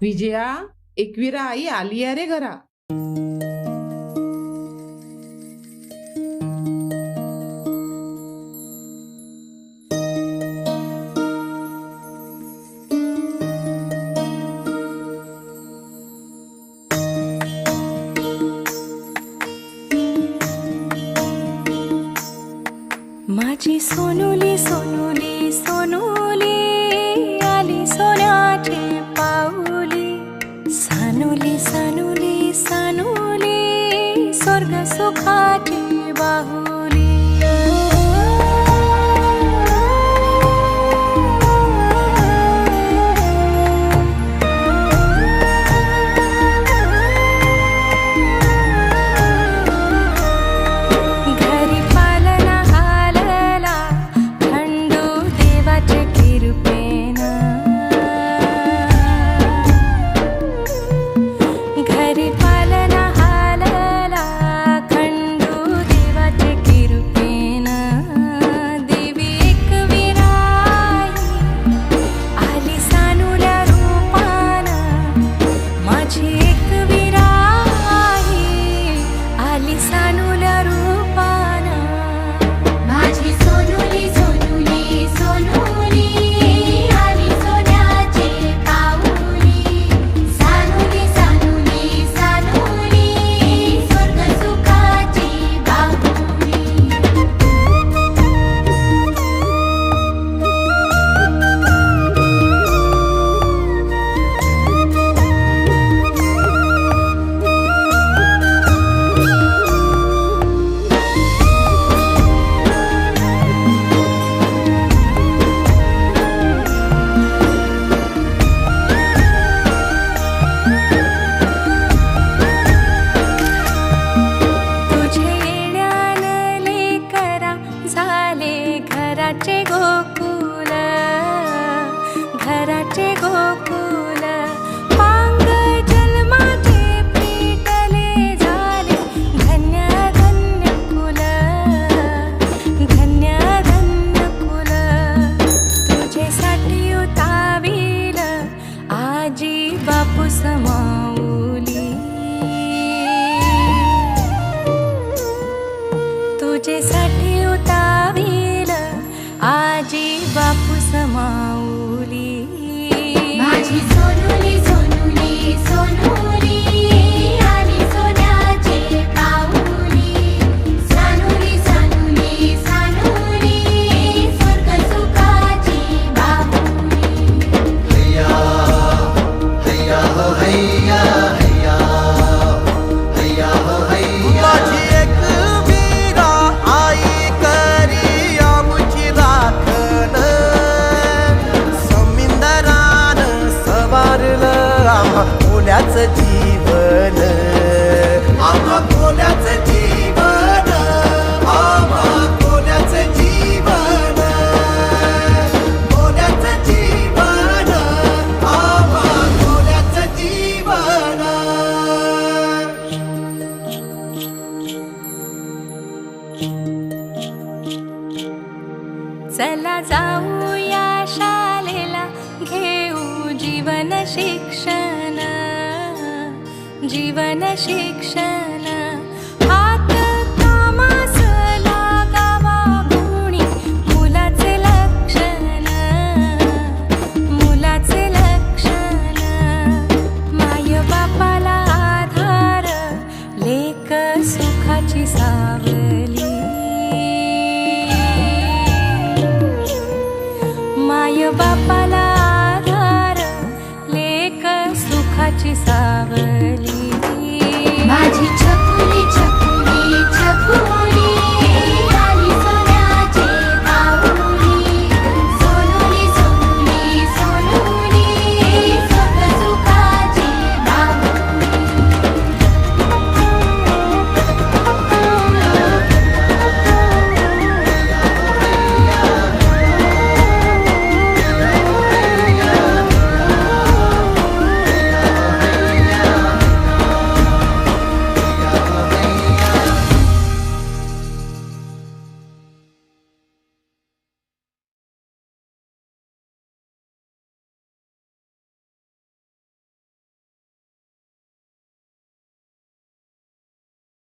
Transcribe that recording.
विजया, एकविरा आई आली आहे रे घरा. माझी सोनुली सोनुली सोनुली आली सोन्याची पाऊली. सानुली सानुली सानुली स्वर्ग सुखाची बाहुली. घरी पालना हालला खंडू देवाचे कृपेन. घरी पालना हालला खंडू देवाचे कृपेन. देवी एकविराई आली सानुल्या रूपान. माझी एकविराई आली सानुल्या रूपान. माझी सोनुली सोनुली सोनुली आली सोन्याची पाऊली. सानुली सानुली सानुली स्वर्ग सुखाची बाहुली. तुझे येण्यानं लेकरा झाले घराचे गोकुल. घराचे गोकुल पांग जन्माचे पेटले झाले. धन्य धन्य कुल धन्य धन्य कुल. तुझेसाठी उताविल आजी बापू समाऊली. तुझेसाठी उताविल आजी बापू समाऊली. माझी सोनुली सोनुली सोनुली आली सोन्याची पाऊली. सानुली सानुली सानुली स्वर्ग सुखाची बाहुली. माझी एकविरा आई करी आमुची राखण. समिंदरान सवारलं आम्हा कोल्याचं जीवन. आम्हा कोल्याचं जीवन. आम्हा कोल्याचं जीवन. कोल्याचं जीवन. आम्हा कोल्याचं जीवन. चला जाऊया शाळेला घेऊ जीवन शिक्षण. जीवन शिक्षण